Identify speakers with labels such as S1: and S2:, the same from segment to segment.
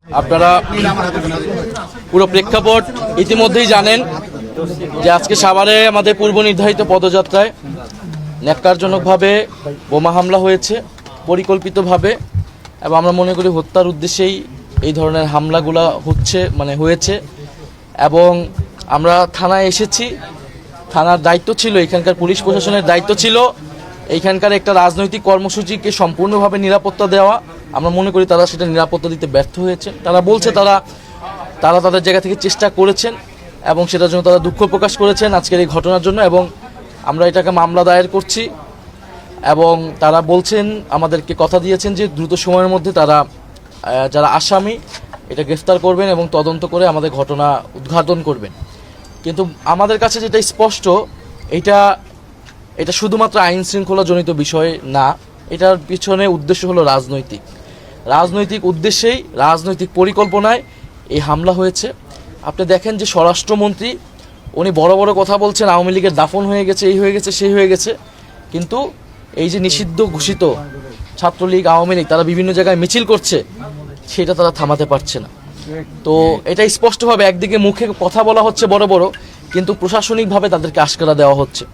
S1: আপনারা পুরো প্রেক্ষাপট ইতিমধ্যেই জানেন যে আজকে সাভারে আমাদের পূর্ব নির্ধারিত পদযাত্রায় ন্যাক্কারজনকভাবে বোমা হামলা হয়েছে পরিকল্পিতভাবে, এবং আমরা মনে করি হত্যার উদ্দেশ্যেই এই ধরনের হামলাগুলো হয়েছে। এবং আমরা থানায় এসেছি, থানার দায়িত্ব ছিল, এখানকার পুলিশ প্রশাসনের দায়িত্ব ছিল এইখানকার একটা রাজনৈতিক কর্মসূচিকে সম্পূর্ণভাবে নিরাপত্তা দেওয়া। আমরা মনে করি তারা সেটা নিরাপত্তা দিতে ব্যর্থ হয়েছে। তারা বলছে তারা তাদের জায়গা থেকে চেষ্টা করেছেন এবং সেটার জন্য তারা দুঃখ প্রকাশ করেছেন আজকের এই ঘটনার জন্য, এবং আমরা এটাকে মামলা দায়ের করছি। এবং তারা বলছেন, আমাদেরকে কথা দিয়েছেন যে দ্রুত সময়ের মধ্যে তারা যারা আসামি এটা গ্রেফতার করবেন এবং তদন্ত করে আমাদের ঘটনা উদ্ঘাটন করবেন। কিন্তু আমাদের কাছে যেটা স্পষ্ট, এটা শুধুমাত্র আইন শৃঙ্খলা জনিত বিষয় না, এটার পিছনে উদ্দেশ্য হলো রাজনৈতিক উদ্দেশ্যেই, রাজনৈতিক পরিকল্পনায় এই হামলা হয়েছে। আপনি দেখেন যে স্বরাষ্ট্রমন্ত্রী উনি বড় বড় কথা বলছেন, আওয়ামী লীগের দাফন হয়ে গেছে, এই হয়ে গেছে, সেই হয়ে গেছে, কিন্তু এই যে নিষিদ্ধ ঘোষিত ছাত্রলীগ, আওয়ামী লীগ তারা বিভিন্ন জায়গায় মিছিল করছে, সেটা তারা থামাতে পারছে না। তো এটা স্পষ্টভাবে একদিকে মুখে কথা বলা হচ্ছে বড় বড়, কিন্তু প্রশাসনিকভাবে তাদেরকে আশকারা দেওয়া হচ্ছে।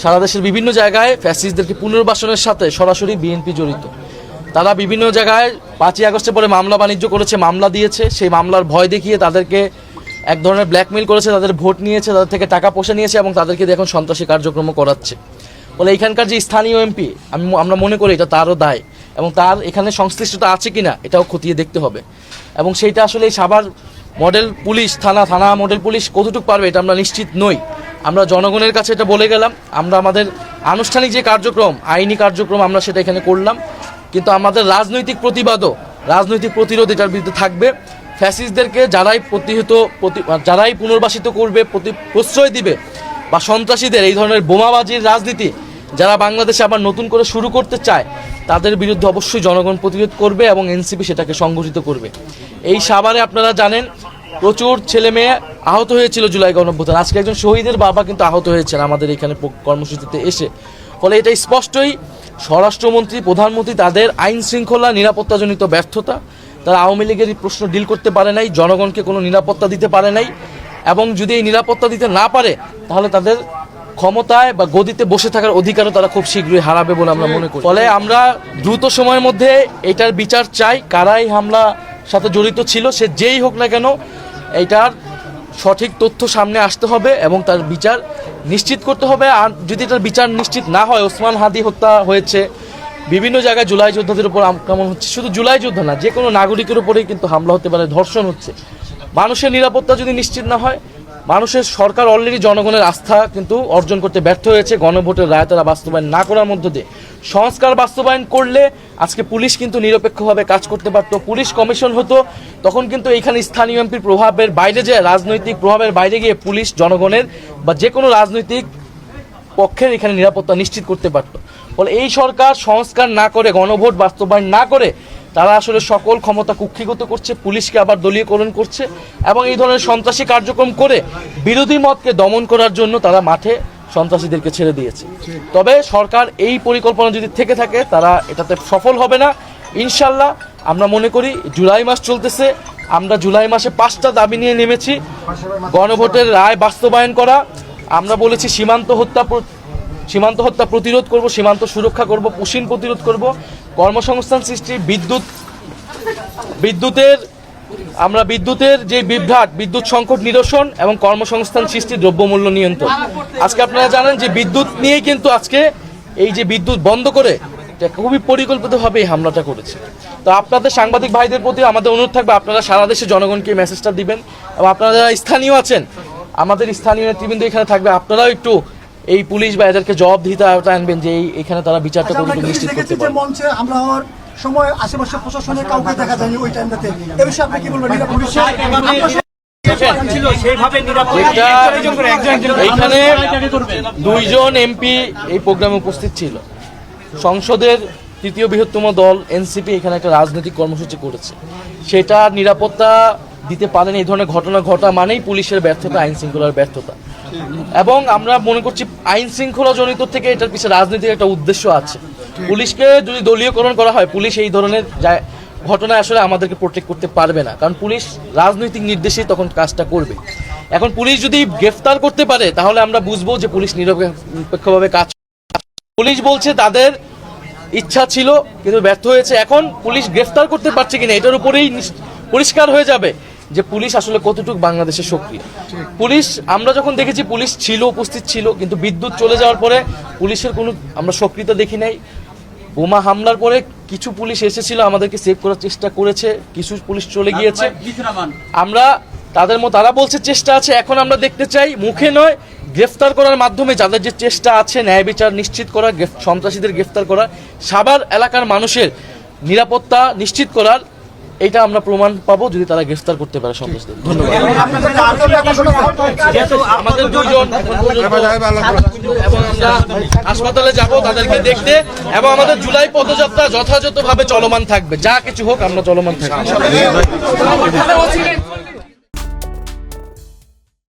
S1: সারা দেশের বিভিন্ন জায়গায় ফ্যাসিস্টদেরকে পুনর্বাসনের সাথে সরাসরি বিএনপি জড়িত। তারা বিভিন্ন জায়গায় 5ই আগস্টের পরে মামলা বাণিজ্য করেছে, মামলা দিয়েছে, সেই মামলার ভয় দেখিয়ে তাদেরকে এক ধরনের ব্ল্যাকমেইল করেছে, তাদের ভোট নিয়েছে, তাদের থেকে টাকা পয়সা নিয়েছে এবং তাদেরকে এখন সন্ত্রাসী কার্যক্রম করাচ্ছে। ফলে এখানকার যে স্থানীয় এমপি, আমরা মনে করি এটা তারও দায়, এবং তার এখানে সংশ্লিষ্টতা আছে কিনা এটাও খতিয়ে দেখতে হবে। এবং সেইটা আসলে এই সাভার মডেল পুলিশ থানা মডেল পুলিশ কতটুকু পারবে এটা আমরা নিশ্চিত নই। আমরা জনগণের কাছে এটা বলে গেলাম, আমরা আমাদের আনুষ্ঠানিক যে কার্যক্রম, আইনি কার্যক্রম আমরা সেটা এখানে করলাম, কিন্তু আমাদের রাজনৈতিক প্রতিরোধ এটার বিরুদ্ধে থাকবে। ফ্যাসিস্টদেরকে যারাই পুনর্বাসিত করবে, প্রশ্রয় দিবে, বা সন্ত্রাসীদের এই ধরনের বোমাবাজির রাজনীতি যারা বাংলাদেশে আবার নতুন করে শুরু করতে চায়, তাদের বিরুদ্ধে অবশ্যই জনগণ প্রতিরোধ করবে এবং এনসিপি সেটাকে সংগঠিত করবে। এই সাভারে আপনারা জানেন প্রচুর ছেলে মেয়ে আহত হয়েছিল জুলাই গণঅভ্যুত্থান। আজকে একজন শহীদের বাবা কিন্তু আহত হয়েছেন আমাদের এখানে কর্মসূচিতে এসে। ফলে এটা স্পষ্টই স্বরাষ্ট্রমন্ত্রী, প্রধানমন্ত্রী তাদের আইন শৃঙ্খলা নিরাপত্তাজনিত ব্যর্থতা, তারা আওয়ামী লীগের এই প্রশ্ন ডিল করতে পারে নাই, জনগণকে কোনো নিরাপত্তা দিতে পারে নাই, এবং যদি এই নিরাপত্তা দিতে না পারে তাহলে তাদের ক্ষমতায় বা গদিতে বসে থাকার অধিকারও তারা খুব শীঘ্রই হারাবে বলে আমরা মনে করি। ফলে আমরা দ্রুত সময়ের মধ্যে এটার বিচার চাই। কারাই হামলা সাথে জড়িত ছিল, সে যেই হোক না কেন, এইটার সঠিক তথ্য সামনে আসতে হবে এবং তার বিচার নিশ্চিত করতে হবে। আর যদি এটার বিচার নিশ্চিত না হয়, ওসমান হাদি হত্যা হয়েছে, বিভিন্ন জায়গায় জুলাই যোদ্ধাদের উপর আক্রমণ হচ্ছে, শুধু জুলাই যোদ্ধা না, যে কোনো নাগরিকের উপরেই কিন্তু হামলা হতে পারে, ধর্ষণ হচ্ছে। মানুষের নিরাপত্তা যদি নিশ্চিত না হয়, মানুষের সরকার অলরেডি জনগণের আস্থা কিন্তু অর্জন করতে ব্যর্থ হয়েছে গণভোটের রায় তারা বাস্তবায়ন না করার মধ্য দিয়ে। সংস্কার বাস্তবায়ন করলে আজকে পুলিশ কিন্তু নিরপেক্ষভাবে কাজ করতে পারত, পুলিশ কমিশন হতো, তখন কিন্তু এইখানে স্থানীয় এমপির প্রভাবের বাইরে যায়, রাজনৈতিক প্রভাবের বাইরে গিয়ে পুলিশ জনগণের বা যে কোনো রাজনৈতিক পক্ষের এখানে নিরাপত্তা নিশ্চিত করতে পারত। ফলে এই সরকার সংস্কার না করে, গণভোট বাস্তবায়ন না করে, তারা আসলে সকল ক্ষমতা কুক্ষিগত করছে, পুলিশকে আবার দলীয়করণ করছে এবং এই ধরনের সন্ত্রাসী কার্যক্রম করে বিরোধী মতকে দমন করার জন্য তারা মাঠে সন্ত্রাসীদেরকে ছেড়ে দিয়েছে। তবে সরকার এই পরিকল্পনা যদি থেকে থাকে, তারা এটাতে সফল হবে না ইনশাল্লাহ। আমরা মনে করি জুলাই মাস চলতেছে, আমরা জুলাই মাসে 5টা দাবি নিয়ে নেমেছি। গণভোটের রায় বাস্তবায়ন করা, আমরা বলেছি সীমান্ত হত্যা প্রতিরোধ করব, সীমান্ত সুরক্ষা করব, পুশিন প্রতিরোধ করব, কর্মসংস্থান সৃষ্টি, বিদ্যুতের যে বিভ্রাট, বিদ্যুৎ সংকট নিরসন এবং কর্মসংস্থান সৃষ্টি, দ্রব্যমূল্য নিয়ন্ত্রণ। আজকে আপনারা জানেন যে বিদ্যুৎ নিয়েই কিন্তু আজকে এই যে বিদ্যুৎ বন্ধ করে খুবই পরিকল্পিতভাবে এই হামলাটা করেছে। তো আপনাদের সাংবাদিক ভাইদের প্রতি আমাদের অনুরোধ থাকবে, আপনারা সারা দেশে জনগণকে এই মেসেজটা দিবেন, এবং আপনারা যারা স্থানীয় আছেন, আমাদের স্থানীয় নেতৃবৃন্দ এখানে থাকবে, আপনারাও একটু এই পুলিশ বা এদেরকে জবাবদিহিতা আনবেন যে এইখানে তারা বিচারটা কতটুকু নিশ্চিত করতে পারে।
S2: মঞ্চে আমরা হওয়ার সময় আশেপাশে প্রশাসনের কাউকে দেখা যায়নি ওই টাইমটাতে, এ বিষয়ে আপনি কি বলবেন?
S1: এইখানে 2জন এমপি এই প্রোগ্রামে উপস্থিত ছিল। সংসদের 3য় বৃহত্তম দল এনসিপি এখানে একটা রাজনৈতিক কর্মসূচি করেছে, সেটা নিরাপত্তা দিতে পারেন। এই ধরনের ঘটনা ঘটা মানেই পুলিশের ব্যর্থতা, আইন শৃঙ্খলার ব্যর্থতা। এবং আমরা মনে করছি আইন শৃঙ্খলা জনিত থেকে এটার পিছনে রাজনৈতিক একটা উদ্দেশ্য আছে। পুলিশকে যদি দলীয়করণ করা হয়, পুলিশ এই ধরনের ঘটনায় আসলে আমাদেরকে প্রোটেক্ট করতে পারবে না, কারণ পুলিশ রাজনৈতিক নির্দেশেই তখন কাজটা করবে। এখন পুলিশ যদি গ্রেফতার করতে পারে তাহলে আমরা বুঝবো যে পুলিশ নিরপেক্ষভাবে কাজ। পুলিশ বলছে তাদের ইচ্ছা ছিল কিন্তু ব্যর্থ হয়েছে। এখন পুলিশ গ্রেফতার করতে পারছে কিনা এটার উপরেই পরিষ্কার হয়ে যাবে যে পুলিশ আসলে কতটুকু বাংলাদেশের সক্রিয়। পুলিশ আমরা যখন দেখেছি পুলিশ ছিল, উপস্থিত ছিল, কিন্তু বিদ্যুৎ চলে যাওয়ার পরে পুলিশের কোনো আমরা সক্রিয়তা দেখি নাই। বোমা হামলার পরে কিছু পুলিশ এসেছিল, আমাদেরকে সেভ করার চেষ্টা করেছে, কিছু পুলিশ চলে গিয়েছে। আমরা তারা বলছে চেষ্টা আছে। এখন আমরা দেখতে চাই মুখে নয়, গ্রেফতার করার মাধ্যমে যাদের যে চেষ্টা আছে ন্যায় বিচার নিশ্চিত করা, সন্ত্রাসীদের গ্রেফতার করা, সাভার এলাকার মানুষের নিরাপত্তা নিশ্চিত করার, এটা আমরা প্রমাণ পাবো যদি তারা গ্রেফতার করতে পারে সন্ত্রাসীদের। ধন্যবাদ। আমাদের দুইজন এবং আমরা হাসপাতালে যাব তাদেরকে দেখতে, এবং আমাদের জুলাই পদযাত্রা যথাযথভাবে চলমান থাকবে। যা কিছু হোক আমরা চলমান থাকবো।